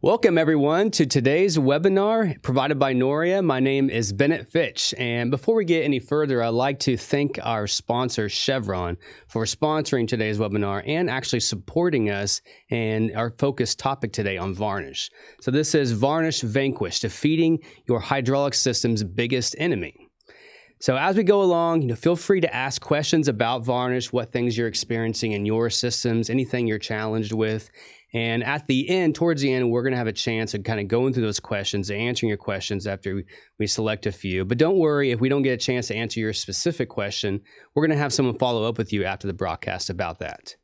Welcome everyone to today's webinar provided by Noria. My name is Bennett Fitch, and before we get any further, I'd like to thank our sponsor Chevron for sponsoring today's webinar and actually supporting us and our focus topic today on varnish. So this is Varnish Vanquished, defeating your hydraulic system's biggest enemy. So as we go along, feel free to ask questions about varnish, what things you're experiencing in your systems, anything you're challenged with. And at the end, towards the end, we're going to have a chance of kind of going through those questions, answering your questions after we select a few. But don't worry, if we don't get a chance to answer your specific question, we're going to have someone follow up with you after the broadcast about that.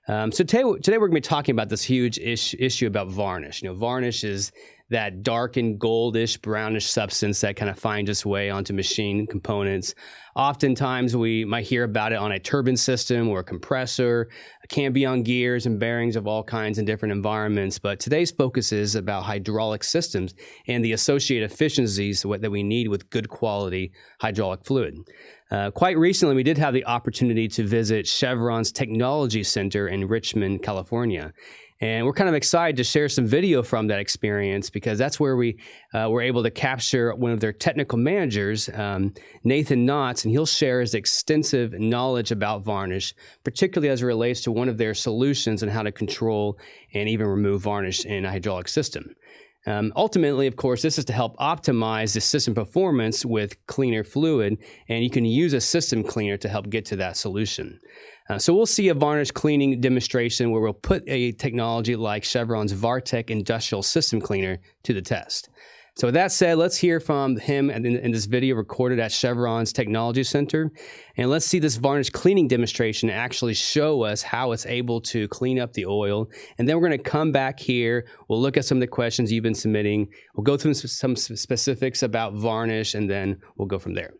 So today we're going to be talking about this huge issue about varnish. Varnish is that dark and goldish, brownish substance that kind of finds its way onto machine components. Oftentimes we might hear about it on a turbine system or a compressor. It can be on gears and bearings of all kinds in different environments. But today's focus is about hydraulic systems and the associated efficiencies that we need with good quality hydraulic fluid. Quite recently, we did have the opportunity to visit Chevron's Technology Center in Richmond, California. And we're kind of excited to share some video from that experience because that's where we were able to capture one of their technical managers, Nathan Knotts, and he'll share his extensive knowledge about varnish, particularly as it relates to one of their solutions on how to control and even remove varnish in a hydraulic system. Ultimately, of course, this is to help optimize the system performance with cleaner fluid, and you can use a system cleaner to help get to that solution. So we'll see a varnish cleaning demonstration where we'll put a technology like Chevron's VARTECH industrial system cleaner to the test. So with that said, let's hear from him in this video recorded at Chevron's Technology Center. And let's see this varnish cleaning demonstration actually show us how it's able to clean up the oil. And then we're going to come back here. We'll look at some of the questions you've been submitting. We'll go through some specifics about varnish, and then we'll go from there.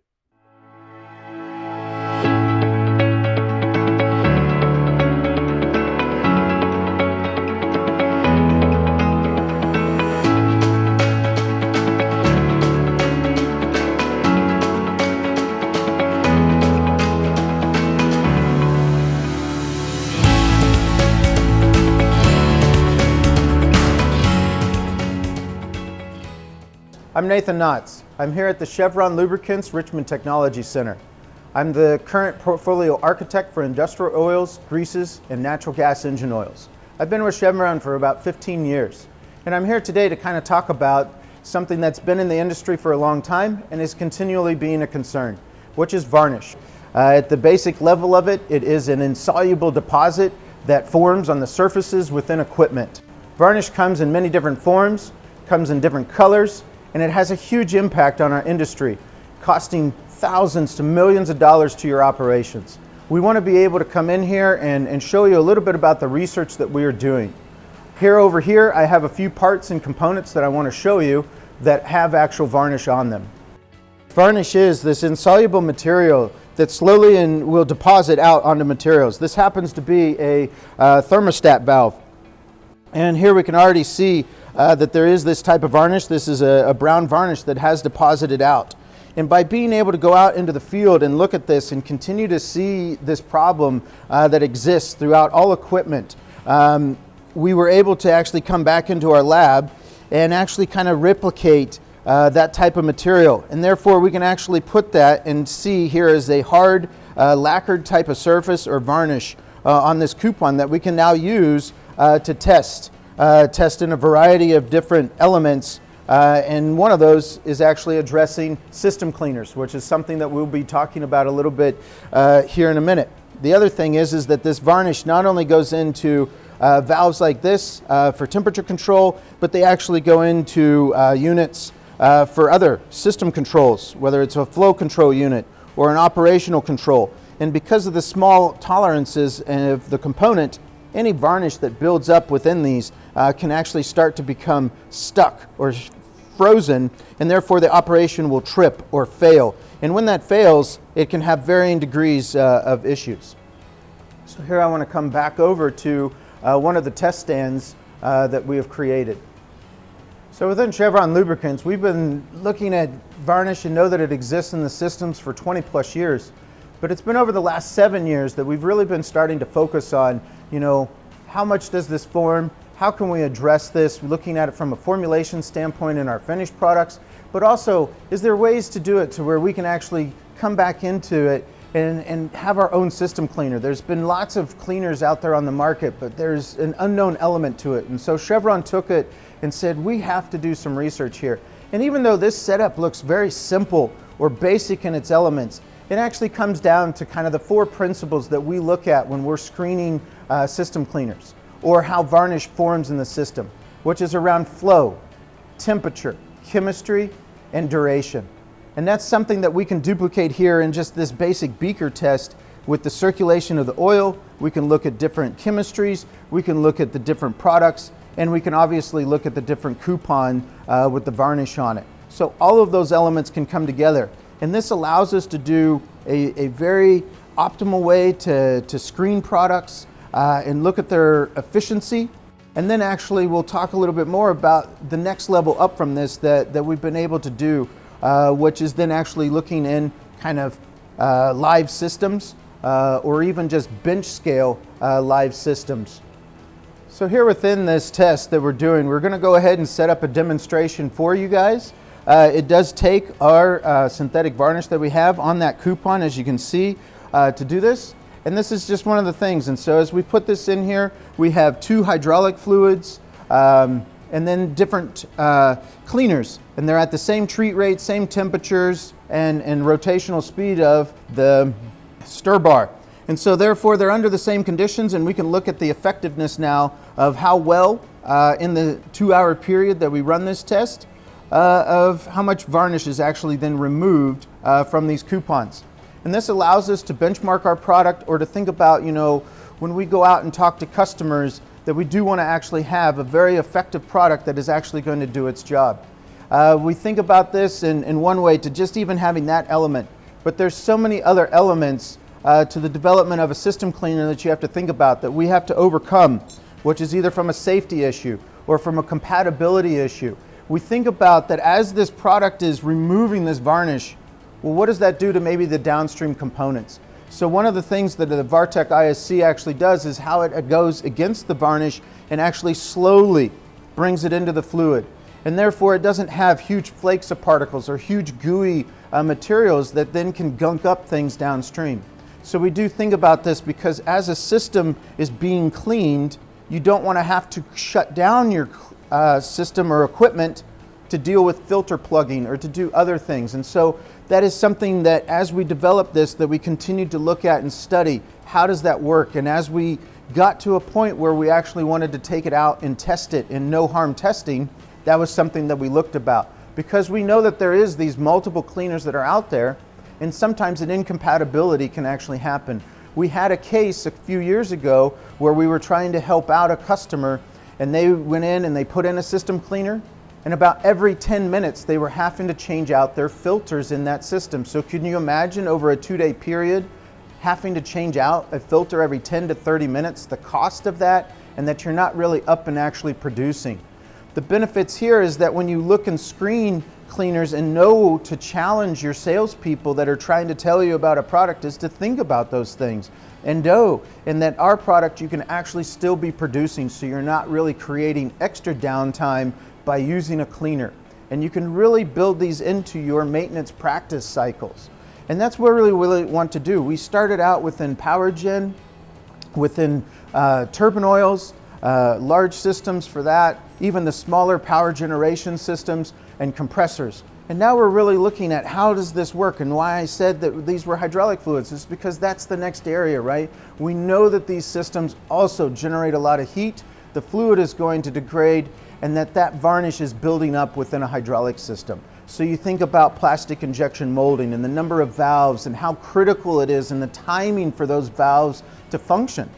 I'm Nathan Knotts. I'm here at the Chevron Lubricants Richmond Technology Center. I'm the current portfolio architect for industrial oils, greases, and natural gas engine oils. I've been with Chevron for about 15 years, and I'm here today to kind of talk about something that's been in the industry for a long time and is continually being a concern, which is varnish. At the basic level of it, it is an insoluble deposit that forms on the surfaces within equipment. Varnish comes in many different forms, comes in different colors, and it has a huge impact on our industry, costing thousands to millions of dollars to your operations. We want to be able to come in here and show you a little bit about the research that we are doing. Over here, I have a few parts and components that I want to show you that have actual varnish on them. Varnish is this insoluble material that slowly will deposit out onto materials. This happens to be a thermostat valve. And here we can already see that there is this type of varnish. This is a brown varnish that has deposited out. And by being able to go out into the field and look at this and continue to see this problem that exists throughout all equipment, we were able to actually come back into our lab and actually kind of replicate that type of material. And therefore we can actually put that and see here as a hard lacquered type of surface or varnish on this coupon that we can now use to test in a variety of different elements, and one of those is actually addressing system cleaners, which is something that we'll be talking about a little bit here in a minute. The other thing is that this varnish not only goes into valves like this for temperature control, but they actually go into units for other system controls, whether it's a flow control unit or an operational control. And because of the small tolerances of the component, any varnish that builds up within these can actually start to become stuck or frozen, and therefore the operation will trip or fail. And when that fails, it can have varying degrees of issues. So here I want to come back over to one of the test stands that we have created. So within Chevron Lubricants, we've been looking at varnish and know that it exists in the systems for 20 plus years. But it's been over the last 7 years that we've really been starting to focus on, how much does this form? how can we address this, looking at it from a formulation standpoint in our finished products, but also, is there ways to do it to where we can actually come back into it and have our own system cleaner? There's been lots of cleaners out there on the market, but there's an unknown element to it. And so Chevron took it and said, we have to do some research here. And even though this setup looks very simple or basic in its elements, it actually comes down to kind of the 4 principles that we look at when we're screening system cleaners, or how varnish forms in the system, which is around flow, temperature, chemistry, and duration. And that's something that we can duplicate here in just this basic beaker test with the circulation of the oil. We can look at different chemistries, we can look at the different products, and we can obviously look at the different coupon with the varnish on it. So all of those elements can come together. And this allows us to do a very optimal way to screen products and look at their efficiency. And then actually we'll talk a little bit more about the next level up from this that we've been able to do, which is then actually looking in kind of live systems or even just bench scale live systems. So here within this test that we're doing, we're going to go ahead and set up a demonstration for you guys. It does take our synthetic varnish that we have on that coupon, as you can see, to do this. And this is just one of the things. And so as we put this in here, we have 2 hydraulic fluids and then different cleaners. And they're at the same treat rate, same temperatures, and rotational speed of the stir bar. And so therefore they're under the same conditions, and we can look at the effectiveness now of how well in the 2-hour period that we run this test of how much varnish is actually then removed from these coupons. And this allows us to benchmark our product, or to think about, when we go out and talk to customers, that we do want to actually have a very effective product that is actually going to do its job. We think about this in one way, to just even having that element, but there's so many other elements to the development of a system cleaner that you have to think about, that we have to overcome, which is either from a safety issue or from a compatibility issue. We think about that as this product is removing this varnish, well, what does that do to maybe the downstream components? So one of the things that the VARTECH ISC actually does is how it goes against the varnish and actually slowly brings it into the fluid. And therefore it doesn't have huge flakes of particles or huge gooey materials that then can gunk up things downstream. So we do think about this, because as a system is being cleaned, you don't want to have to shut down your system or equipment to deal with filter plugging or to do other things. And so that is something that as we develop this, that we continue to look at and study, how does that work? And as we got to a point where we actually wanted to take it out and test it in no harm testing, that was something that we looked about, because we know that there is these multiple cleaners that are out there, and sometimes an incompatibility can actually happen. We had a case a few years ago where we were trying to help out a customer, and they went in and they put in a system cleaner, and about every 10 minutes they were having to change out their filters in that system. So can you imagine, over a 2-day period, having to change out a filter every 10 to 30 minutes, the cost of that, and that you're not really up and actually producing? The benefits here is that when you look and screen cleaners and know to challenge your salespeople that are trying to tell you about a product, is to think about those things and know, and that our product you can actually still be producing, so you're not really creating extra downtime by using a cleaner. And you can really build these into your maintenance practice cycles. And that's what we really want to do. We started out within power gen, within turbine oils, large systems for that, even the smaller power generation systems and compressors. And now we're really looking at how does this work, and why I said that these were hydraulic fluids is because that's the next area, right? We know that these systems also generate a lot of heat, the fluid is going to degrade, and that varnish is building up within a hydraulic system. So you think about plastic injection molding and the number of valves and how critical it is and the timing for those valves to function.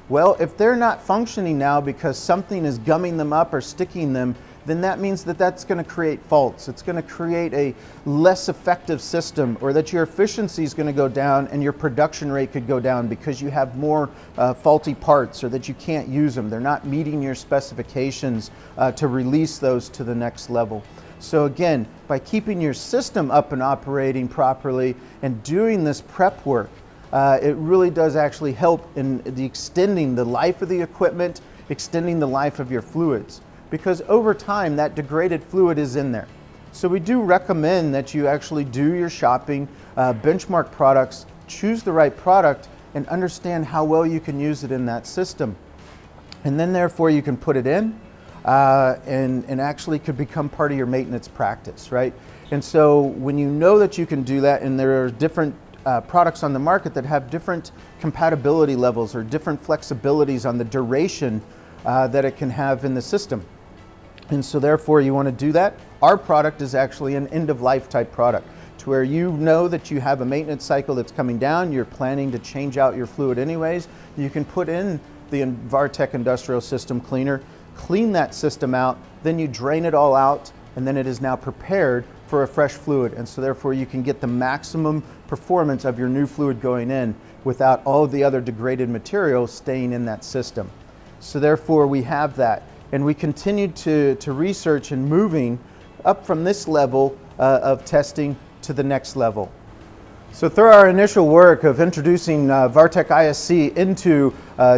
Well, if they're not functioning now because something is gumming them up or sticking them, then that means that that's going to create faults. It's going to create a less effective system, or that your efficiency is going to go down and your production rate could go down because you have more faulty parts, or that you can't use them. They're not meeting your specifications to release those to the next level. So again, by keeping your system up and operating properly and doing this prep work, it really does actually help in the extending the life of the equipment extending the life of your fluids, because over time that degraded fluid is in there. So we do recommend that you actually do your shopping, benchmark products, choose the right product, and understand how well you can use it in that system. And then therefore you can put it in and actually could become part of your maintenance practice, right? And so when you know that you can do that, and there are different products on the market that have different compatibility levels or different flexibilities on the duration that it can have in the system. And so therefore you want to do that. Our product is actually an end-of-life type product, to where you know that you have a maintenance cycle that's coming down, you're planning to change out your fluid anyways, you can put in the VARTECH industrial system cleaner, clean that system out, then you drain it all out, and then it is now prepared for a fresh fluid. And so therefore you can get the maximum performance of your new fluid going in without all of the other degraded materials staying in that system. So therefore we have that. And we continued to research and moving up from this level of testing to the next level. So through our initial work of introducing VARTECH ISC into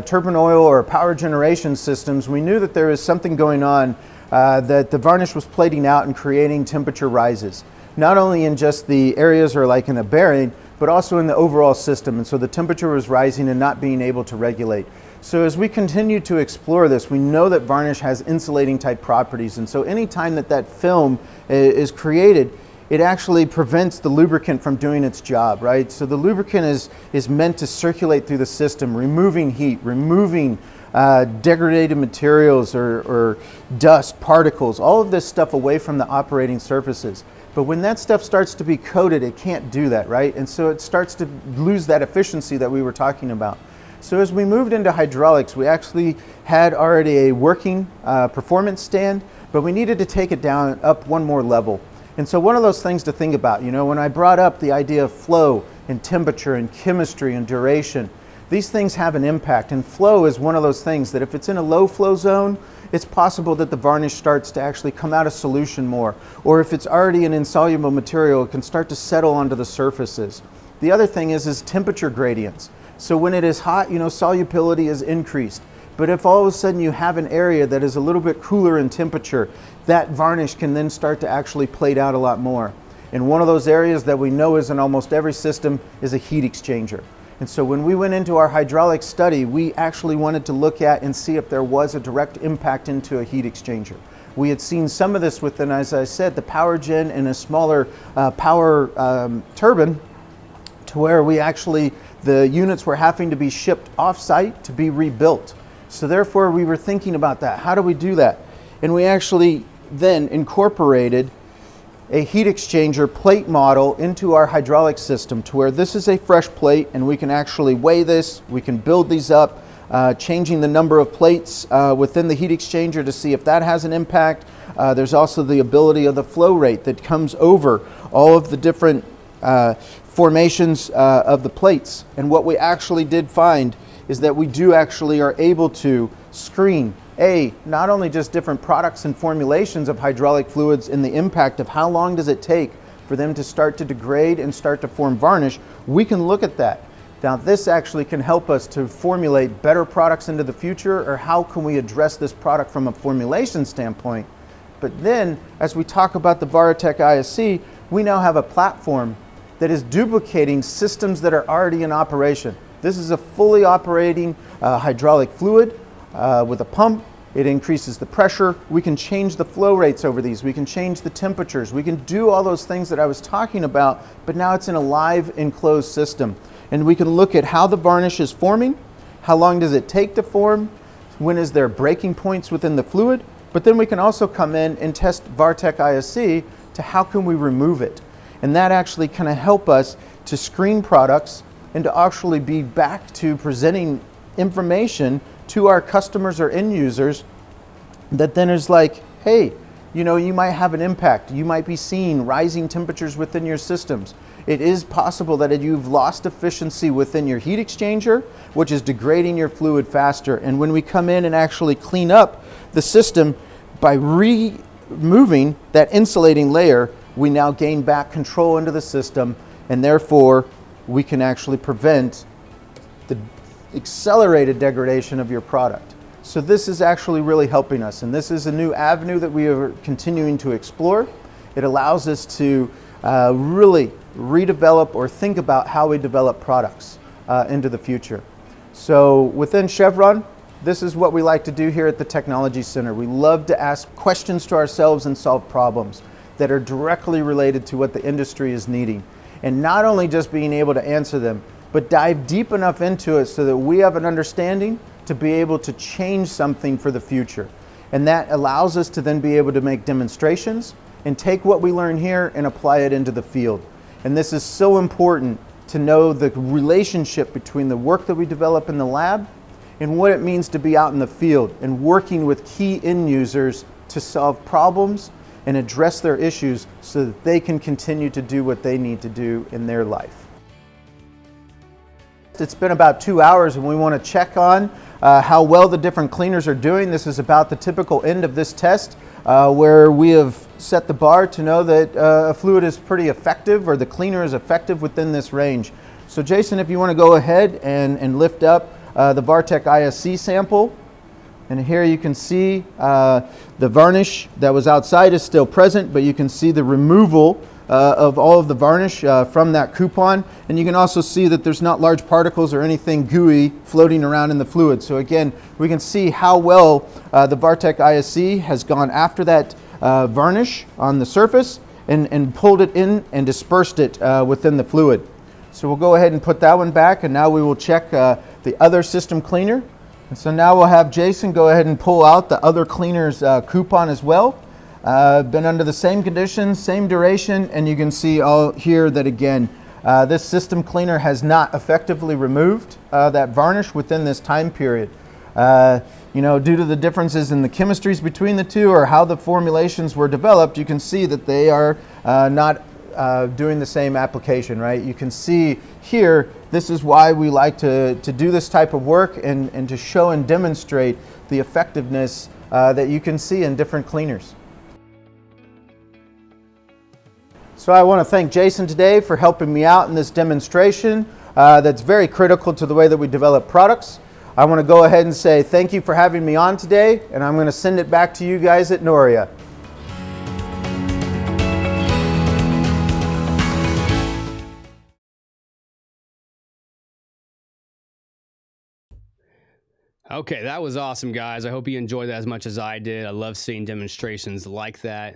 turbine oil or power generation systems, we knew that there was something going on, that the varnish was plating out and creating temperature rises, not only in just the areas or like in a bearing, but also in the overall system. And so the temperature was rising and not being able to regulate. So as we continue to explore this, we know that varnish has insulating type properties. And so anytime that that film is created, it actually prevents the lubricant from doing its job, right? So the lubricant is meant to circulate through the system, removing heat, removing degraded materials or dust, particles, all of this stuff away from the operating surfaces. But when that stuff starts to be coated, it can't do that, right? And so it starts to lose that efficiency that we were talking about. So as we moved into hydraulics, we actually had already a working performance stand, but we needed to take it down up one more level. And so one of those things to think about, you know, when I brought up the idea of flow and temperature and chemistry and duration, these things have an impact. And flow is one of those things that if it's in a low flow zone, it's possible that the varnish starts to actually come out of solution more. Or if it's already an insoluble material, it can start to settle onto the surfaces. The other thing is temperature gradients. So when it is hot, you know, solubility is increased. But if all of a sudden you have an area that is a little bit cooler in temperature, that varnish can then start to actually plate out a lot more. And one of those areas that we know is in almost every system is a heat exchanger. And so when we went into our hydraulic study, we actually wanted to look at and see if there was a direct impact into a heat exchanger. We had seen some of this within, as I said, the power gen and a smaller power turbine, to where we actually, the units were having to be shipped off-site to be rebuilt. So therefore we were thinking about that. How do we do that? And we actually then incorporated a heat exchanger plate model into our hydraulic system, to where this is a fresh plate and we can actually weigh this, we can build these up, changing the number of plates within the heat exchanger to see if that has an impact. There's also the ability of the flow rate that comes over all of the different formations of the plates. And what we actually did find is that we do actually are able to screen not only just different products and formulations of hydraulic fluids and the impact of how long does it take for them to start to degrade and start to form varnish. We can look at that. Now this actually can help us to formulate better products into the future, or how can we address this product from a formulation standpoint. But then as we talk about the VARTECH ISC, we now have a platform that is duplicating systems that are already in operation. This is a fully operating hydraulic fluid with a pump. It increases the pressure. We can change the flow rates over these. We can change the temperatures. We can do all those things that I was talking about, but now it's in a live enclosed system. And we can look at how the varnish is forming, how long does it take to form, when is there breaking points within the fluid, but then we can also come in and test VARTECH ISC to how can we remove it. And that actually kind of help us to screen products and to actually be back to presenting information to our customers or end users that then is like, hey, you know, you might have an impact. You might be seeing rising temperatures within your systems. It is possible that you've lost efficiency within your heat exchanger, which is degrading your fluid faster. And when we come in and actually clean up the system by removing that insulating layer, we now gain back control into the system, and therefore we can actually prevent the accelerated degradation of your product. So this is actually really helping us, and this is a new avenue that we are continuing to explore. It allows us to really redevelop or think about how we develop products into the future. So within Chevron, this is what we like to do here at the Technology Center. We love to ask questions to ourselves and solve problems that are directly related to what the industry is needing. And not only just being able to answer them, but dive deep enough into it so that we have an understanding to be able to change something for the future. And that allows us to then be able to make demonstrations and take what we learn here and apply it into the field. And this is so important to know the relationship between the work that we develop in the lab and what it means to be out in the field and working with key end users to solve problems and address their issues so that they can continue to do what they need to do in their life. It's been about 2 hours and we want to check on how well the different cleaners are doing. This is about the typical end of this test where we have set the bar to know that a fluid is pretty effective or the cleaner is effective within this range. So Jason, if you want to go ahead and lift up the VARTECH ISC sample. And here you can see the varnish that was outside is still present, but you can see the removal of all of the varnish from that coupon. And you can also see that there's not large particles or anything gooey floating around in the fluid. So again, we can see how well the VARTECH ISC has gone after that varnish on the surface and pulled it in and dispersed it within the fluid. So we'll go ahead and put that one back, and now we will check the other system cleaner. And so now we'll have Jason go ahead and pull out the other cleaner's coupon as well. Been under the same conditions, same duration, and you can see all here that again, this system cleaner has not effectively removed that varnish within this time period. You know, due to the differences in the chemistries between the two or how the formulations were developed, you can see that they are not doing the same application, right? You can see here, this is why we like to do this type of work and to show and demonstrate the effectiveness that you can see in different cleaners. So I want to thank Jason today for helping me out in this demonstration that's very critical to the way that we develop products. I want to go ahead and say thank you for having me on today, and I'm going to send it back to you guys at Noria. Okay, that was awesome, guys. I hope you enjoyed that as much as I did. I love seeing demonstrations like that.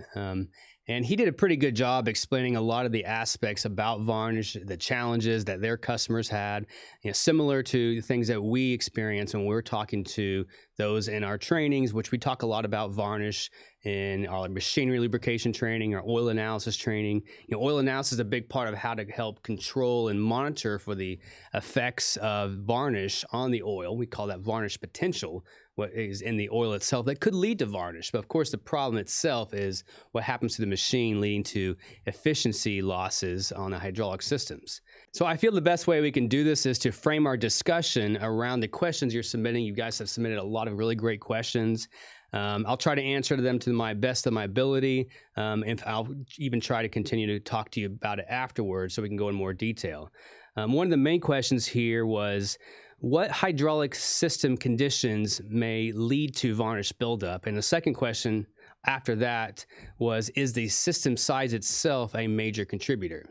And he did a pretty good job explaining a lot of the aspects about varnish, the challenges that their customers had, you know, similar to the things that we experience when we're talking to those in our trainings, which we talk a lot about varnish in our machinery lubrication training, our oil analysis training. You know, oil analysis is a big part of how to help control and monitor for the effects of varnish on the oil. We call that varnish potential, what is in the oil itself that could lead to varnish. But of course, the problem itself is what happens to the machine, leading to efficiency losses on the hydraulic systems. So I feel the best way we can do this is to frame our discussion around the questions you're submitting. You guys have submitted a lot of really great questions. I'll try to answer them to my best of my ability. If I'll even try to continue to talk to you about it afterwards so we can go in more detail. One of the main questions here was, what hydraulic system conditions may lead to varnish buildup? And the second question after that was, is the system size itself a major contributor?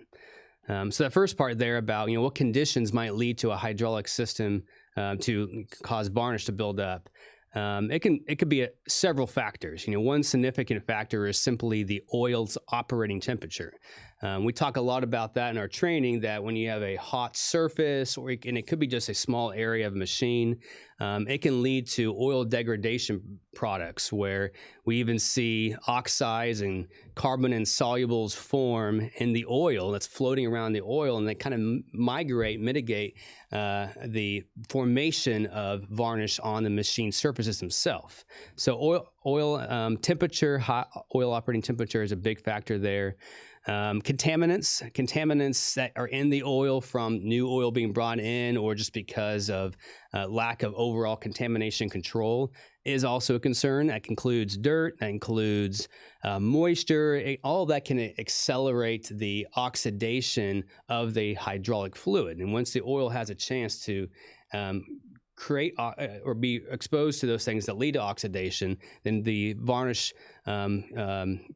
So the first part there about, you know, what conditions might lead to a hydraulic system to cause varnish to build up. It could be several factors. You know, one significant factor is simply the oil's operating temperature. We talk a lot about that in our training, that when you have a hot surface, and it could be just a small area of a machine, it can lead to oil degradation products, where we even see oxides and carbon insolubles form in the oil that's floating around the oil, and they kind of mitigate the formation of varnish on the machine surfaces themselves. So oil temperature, hot oil operating temperature is a big factor there. Contaminants that are in the oil from new oil being brought in, or just because of lack of overall contamination control, is also a concern. That includes dirt, that includes moisture. All of that can accelerate the oxidation of the hydraulic fluid. And once the oil has a chance to create or be exposed to those things that lead to oxidation, then the varnish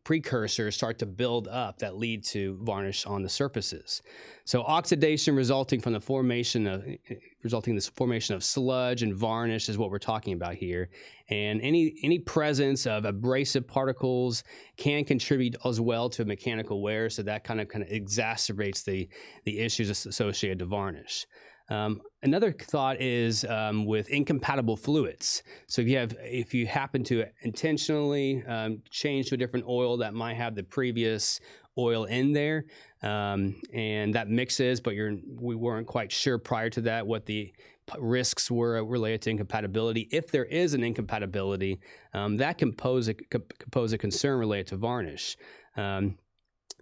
precursors start to build up that lead to varnish on the surfaces. So oxidation resulting in the formation of sludge and varnish is what we're talking about here. And any presence of abrasive particles can contribute as well to mechanical wear, so that kind of exacerbates the issues associated to varnish. Another thought is with incompatible fluids. So if you happen to intentionally change to a different oil that might have the previous oil in there, and that mixes, but we weren't quite sure prior to that what the risks were related to incompatibility. If there is an incompatibility, that can pose a concern related to varnish.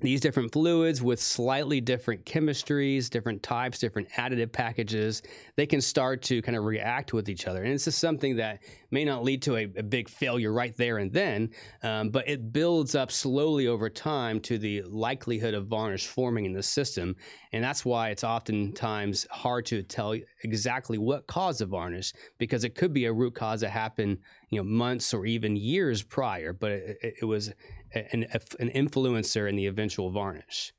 These different fluids with slightly different chemistries, different types, different additive packages, they can start to kind of react with each other. And this is something that may not lead to a big failure right there and then, but it builds up slowly over time to the likelihood of varnish forming in the system. And that's why it's oftentimes hard to tell exactly what caused the varnish, because it could be a root cause that happened, months or even years prior, but it was an influencer in the eventual varnish.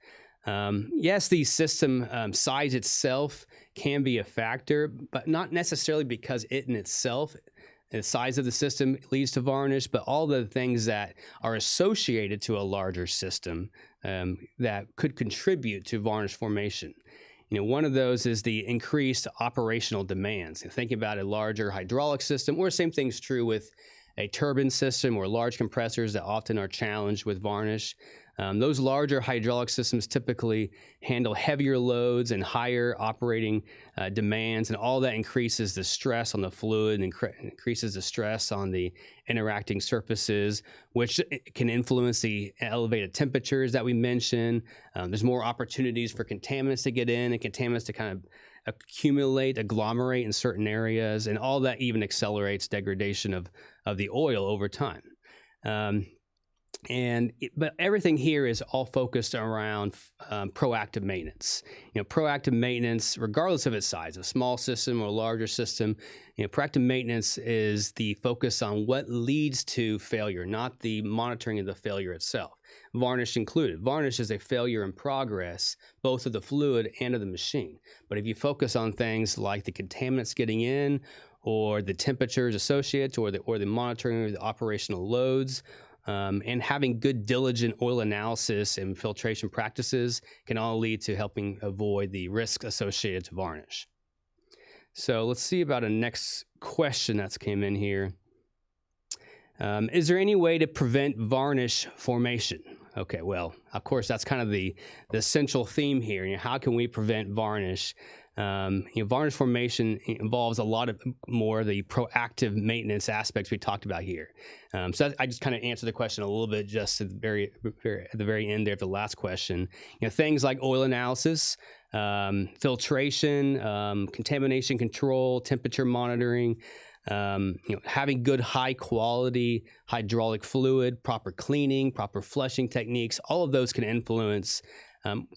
Yes, the system size itself can be a factor, but not necessarily because it in itself, the size of the system leads to varnish, but all the things that are associated to a larger system that could contribute to varnish formation. One of those is the increased operational demands. Think about a larger hydraulic system, or same thing's true with a turbine system or large compressors that often are challenged with varnish. Those larger hydraulic systems typically handle heavier loads and higher operating demands, and all that increases the stress on the fluid and increases the stress on the interacting surfaces, which can influence the elevated temperatures that we mentioned. There's more opportunities for contaminants to get in and contaminants to kind of accumulate, agglomerate in certain areas, and all that even accelerates degradation of the oil over time. But everything here is all focused around proactive maintenance. Proactive maintenance, regardless of its size, a small system or a larger system, proactive maintenance is the focus on what leads to failure, not the monitoring of the failure itself. Varnish included. Varnish is a failure in progress, both of the fluid and of the machine. But if you focus on things like the contaminants getting in, or the temperatures associated, or the monitoring of the operational loads, and having good diligent oil analysis and filtration practices can all lead to helping avoid the risks associated to varnish. So let's see about a next question that's came in here. Is there any way to prevent varnish formation? Okay, well, of course, that's kind of the central theme here. How can we prevent varnish? Varnish formation involves a lot of more the proactive maintenance aspects we talked about here. So I just kind of answered the question a little bit just at the very end there of the last question. Things like oil analysis, filtration, contamination control, temperature monitoring, having good high quality hydraulic fluid, proper cleaning, proper flushing techniques, all of those can influence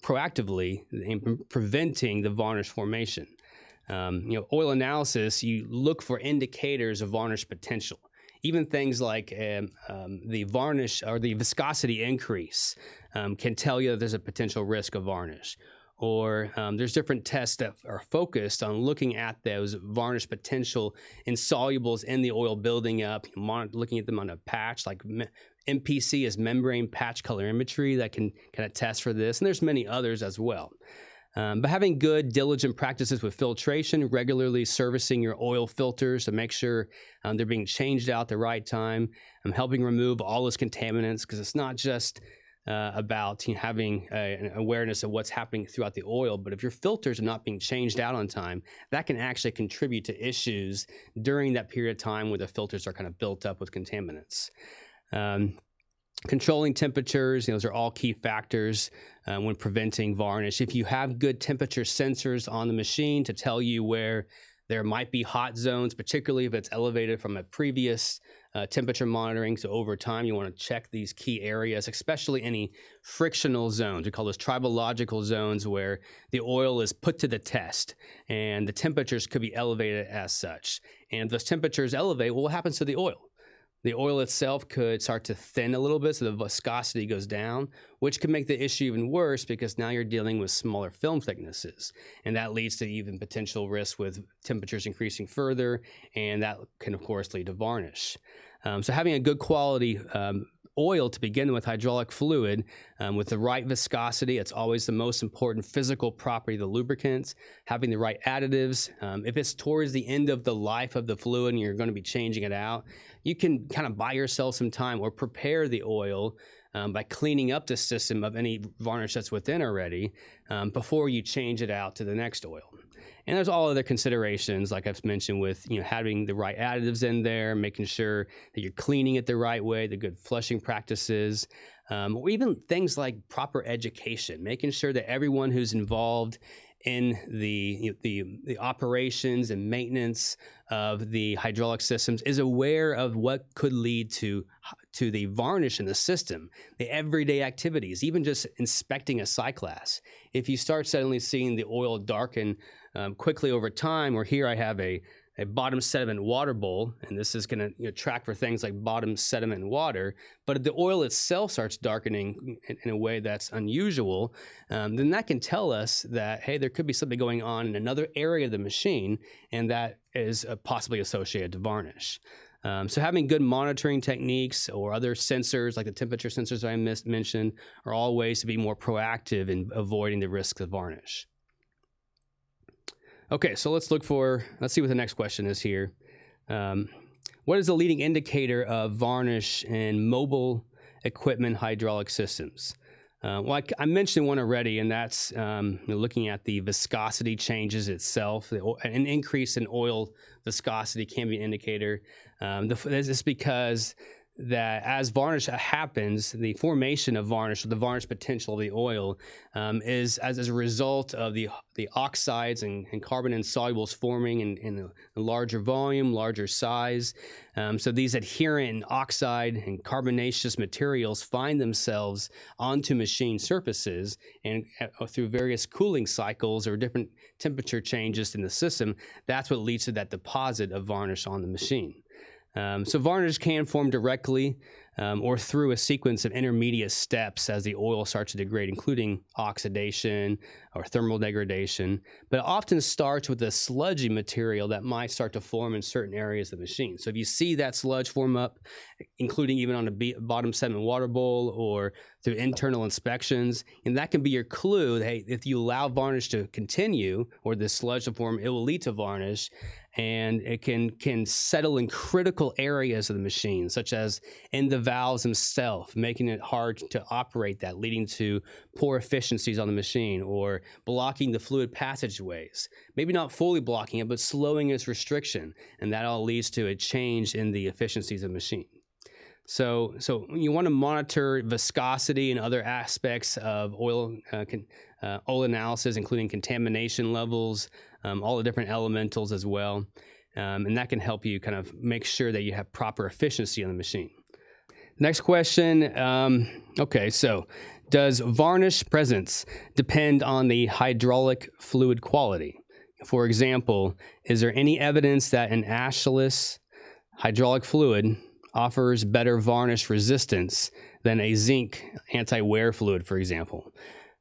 proactively in preventing the varnish formation. Oil analysis, you look for indicators of varnish potential. Even things like the varnish or the viscosity increase can tell you that there's a potential risk of varnish. Or there's different tests that are focused on looking at those varnish potential insolubles in the oil building up, looking at them on a patch, like MPC is membrane patch colorimetry that can kind of test for this. And there's many others as well. But having good, diligent practices with filtration, regularly servicing your oil filters to make sure they're being changed out at the right time, helping remove all those contaminants, because it's not just about having an awareness of what's happening throughout the oil, but if your filters are not being changed out on time, that can actually contribute to issues during that period of time where the filters are kind of built up with contaminants. Controlling temperatures, those are all key factors when preventing varnish. If you have good temperature sensors on the machine to tell you where there might be hot zones, particularly if it's elevated from a previous temperature monitoring. So over time, you want to check these key areas, especially any frictional zones. We call those tribological zones where the oil is put to the test and the temperatures could be elevated as such. And if those temperatures elevate, well, what happens to the oil? The oil itself could start to thin a little bit, so the viscosity goes down, which could make the issue even worse because now you're dealing with smaller film thicknesses. And that leads to even potential risk with temperatures increasing further, and that can, of course, lead to varnish. So having a good quality oil to begin with, hydraulic fluid, with the right viscosity, it's always the most important physical property of the lubricants. Having the right additives. If it's towards the end of the life of the fluid and you're going to be changing it out, you can kind of buy yourself some time or prepare the oil by cleaning up the system of any varnish that's within already before you change it out to the next oil. And there's all other considerations, like I've mentioned, with having the right additives in there, making sure that you're cleaning it the right way, the good flushing practices, or even things like proper education, making sure that everyone who's involved in the operations and maintenance of the hydraulic systems is aware of what could lead to the varnish in the system, the everyday activities, even just inspecting a cyclass. If you start suddenly seeing the oil darken quickly over time, or here I have a bottom sediment water bowl, and this is going to track for things like bottom sediment and water, but if the oil itself starts darkening in a way that's unusual, then that can tell us that, hey, there could be something going on in another area of the machine, and that is possibly associated to varnish. So having good monitoring techniques or other sensors, like the temperature sensors I mentioned, are all ways to be more proactive in avoiding the risk of varnish. Okay, so let's see what the next question is here. What is the leading indicator of varnish in mobile equipment hydraulic systems? Well, I mentioned one already, and that's looking at the viscosity changes itself. An increase in oil viscosity can be an indicator. This is because that as varnish happens, the formation of varnish, or the varnish potential of the oil, is as a result of the oxides and carbon insolubles forming in a larger volume, larger size. So these adherent oxide and carbonaceous materials find themselves onto machine surfaces, and through various cooling cycles or different temperature changes in the system, that's what leads to that deposit of varnish on the machine. So varnish can form directly or through a sequence of intermediate steps as the oil starts to degrade, including oxidation or thermal degradation, but it often starts with a sludgy material that might start to form in certain areas of the machine. So if you see that sludge form up, including even on a bottom sediment water bowl or through internal inspections, and that can be your clue that, hey, if you allow varnish to continue or the sludge to form, it will lead to varnish, and it can settle in critical areas of the machine, such as in the valves themselves, making it hard to operate that, leading to poor efficiencies on the machine, or blocking the fluid passageways. Maybe not fully blocking it, but slowing its restriction, and that all leads to a change in the efficiencies of the machine. So you want to monitor viscosity and other aspects of oil analysis, including contamination levels, all the different elementals as well. And that can help you kind of make sure that you have proper efficiency on the machine. Next question. Okay, so does varnish presence depend on the hydraulic fluid quality? For example, is there any evidence that an ashless hydraulic fluid offers better varnish resistance than a zinc anti-wear fluid, for example?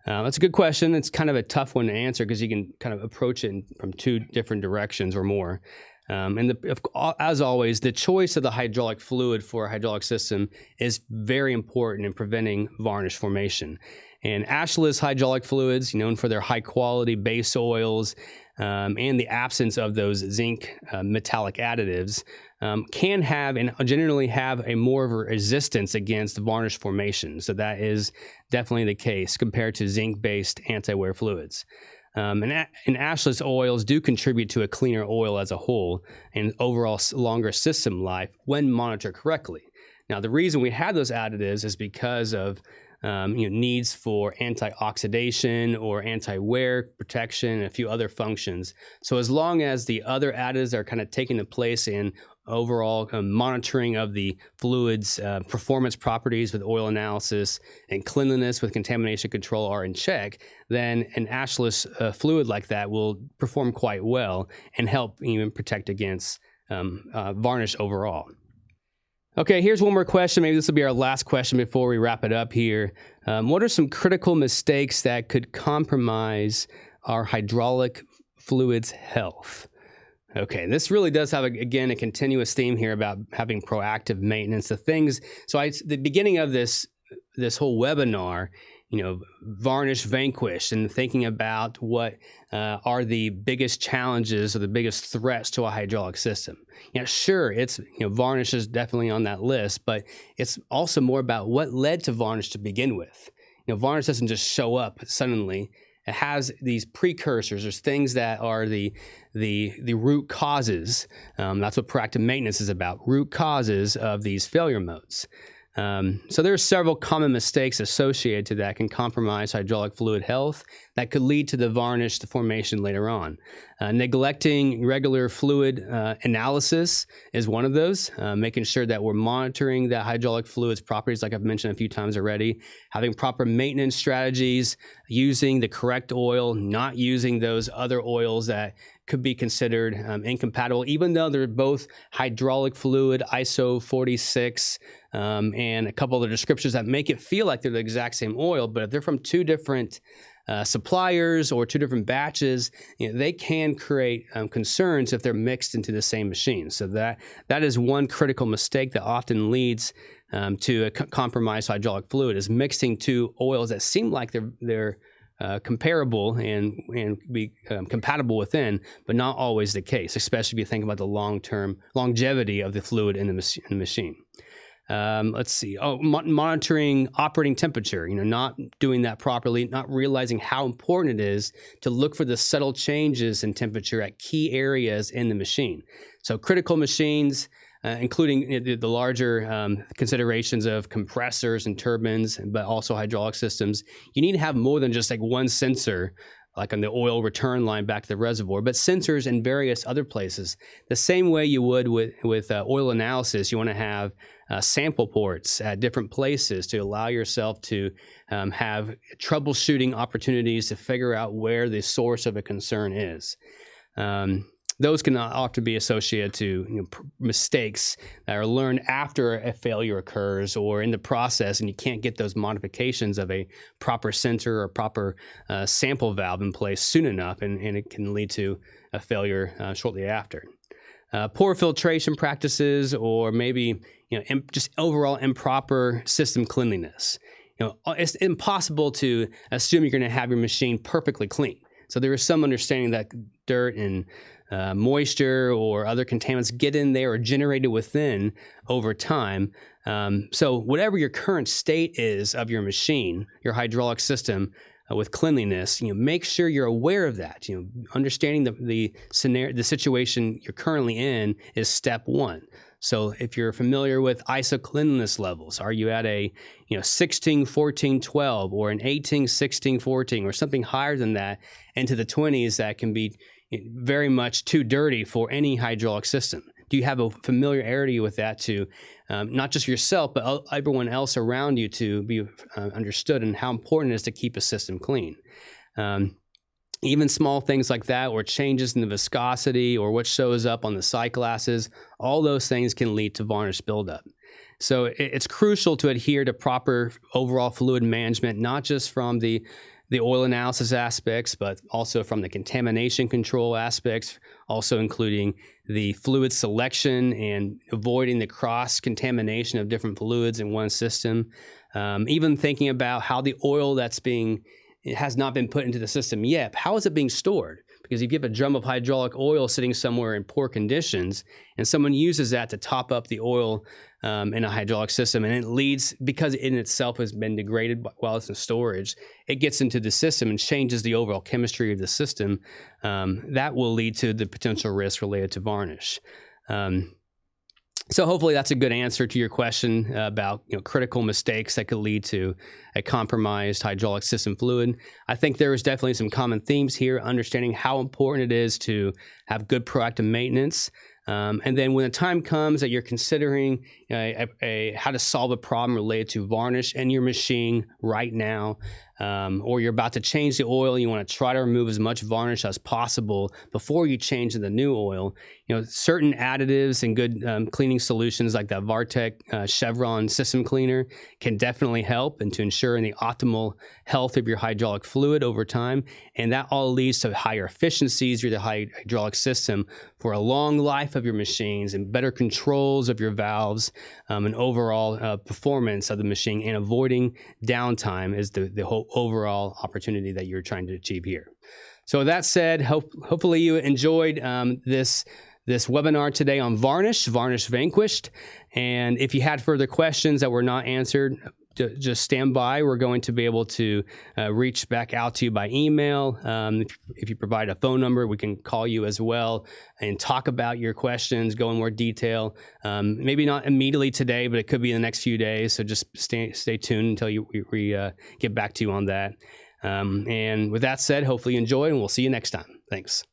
That's a good question. It's kind of a tough one to answer because you can kind of approach it from two different directions or more. As always, the choice of the hydraulic fluid for a hydraulic system is very important in preventing varnish formation. And ashless hydraulic fluids, known for their high quality base oils and the absence of those zinc metallic additives, can have and generally have a more of a resistance against varnish formation. So that is definitely the case compared to zinc-based anti-wear fluids. And ashless oils do contribute to a cleaner oil as a whole and overall longer system life when monitored correctly. Now, the reason we have those additives is because of needs for anti-oxidation or anti-wear protection and a few other functions. So as long as the other additives are kind of taking the place in overall monitoring of the fluid's performance properties with oil analysis and cleanliness with contamination control are in check, then an ashless fluid like that will perform quite well and help even protect against varnish overall. Okay, here's one more question. Maybe this will be our last question before we wrap it up here. What are some critical mistakes that could compromise our hydraulic fluid's health? Okay, this really does have, again, a continuous theme here about having proactive maintenance. The beginning of this whole webinar, Varnish Vanquished, and thinking about what are the biggest challenges or the biggest threats to a hydraulic system. Sure, it's varnish is definitely on that list, but it's also more about what led to varnish to begin with. Varnish doesn't just show up suddenly. It has these precursors. There's things that are the root causes. That's what proactive maintenance is about, root causes of these failure modes. So there are several common mistakes associated to that can compromise hydraulic fluid health that could lead to the varnish formation later on. Neglecting regular fluid analysis is one of those, making sure that we're monitoring that hydraulic fluid's properties, like I've mentioned a few times already, having proper maintenance strategies, using the correct oil, not using those other oils that could be considered incompatible, even though they're both hydraulic fluid, ISO 46, and a couple of descriptors that make it feel like they're the exact same oil, but if they're from two different suppliers or two different batches, they can create concerns if they're mixed into the same machine. So that is one critical mistake that often leads to a compromised hydraulic fluid, is mixing two oils that seem like they're comparable and be compatible within, but not always the case, especially if you think about the long-term longevity of the fluid in the machine. Let's see. Monitoring operating temperature, not doing that properly, not realizing how important it is to look for the subtle changes in temperature at key areas in the machine. So critical machines, including the larger considerations of compressors and turbines, but also hydraulic systems, you need to have more than just like one sensor, like on the oil return line back to the reservoir, but sensors in various other places. The same way you would with oil analysis, you want to have sample ports at different places to allow yourself to have troubleshooting opportunities to figure out where the source of a concern is. Those can often be associated to mistakes that are learned after a failure occurs or in the process, and you can't get those modifications of a proper sensor or proper sample valve in place soon enough, and it can lead to a failure shortly after. Poor filtration practices, or maybe just overall improper system cleanliness. It's impossible to assume you're going to have your machine perfectly clean. So there is some understanding that dirt and moisture or other contaminants get in there or generated within over time. So whatever your current state is of your machine, your hydraulic system with cleanliness, make sure you're aware of that. Understanding the scenario, the situation you're currently in is step one. So if you're familiar with ISO cleanliness levels, are you at a 16, 14, 12 or an 18, 16, 14 or something higher than that into the 20s that can be very much too dirty for any hydraulic system? Do you have a familiarity with that to not just yourself, but everyone else around you to be understood and how important it is to keep a system clean? Even small things like that, or changes in the viscosity or what shows up on the sight glasses, all those things can lead to varnish buildup. So it's crucial to adhere to proper overall fluid management, not just from the oil analysis aspects, but also from the contamination control aspects, also including the fluid selection and avoiding the cross-contamination of different fluids in one system. Even thinking about how the oil it has not been put into the system yet, how is it being stored? Because if you have a drum of hydraulic oil sitting somewhere in poor conditions and someone uses that to top up the oil in a hydraulic system, and it leads, because it in itself has been degraded while it's in storage, it gets into the system and changes the overall chemistry of the system, that will lead to the potential risk related to varnish. So hopefully that's a good answer to your question about critical mistakes that could lead to a compromised hydraulic system fluid. I think there is definitely some common themes here, understanding how important it is to have good proactive maintenance, And then when the time comes that you're considering how to solve a problem related to varnish in your machine right now, or you're about to change the oil, you want to try to remove as much varnish as possible before you change to the new oil, certain additives and good cleaning solutions like that VARTECH Chevron system cleaner can definitely help and to ensure the optimal health of your hydraulic fluid over time. And that all leads to higher efficiencies of the hydraulic system for a long life of your machines and better controls of your valves and overall performance of the machine, and avoiding downtime is the whole overall opportunity that you're trying to achieve here. So with that said, hopefully you enjoyed this webinar today on Varnish Vanquished. And if you had further questions that were not answered, just stand by. We're going to be able to reach back out to you by email. If you provide a phone number, we can call you as well and talk about your questions, go in more detail. Maybe not immediately today, but it could be in the next few days. So just stay tuned until we get back to you on that. And with that said, hopefully you enjoy, and we'll see you next time. Thanks.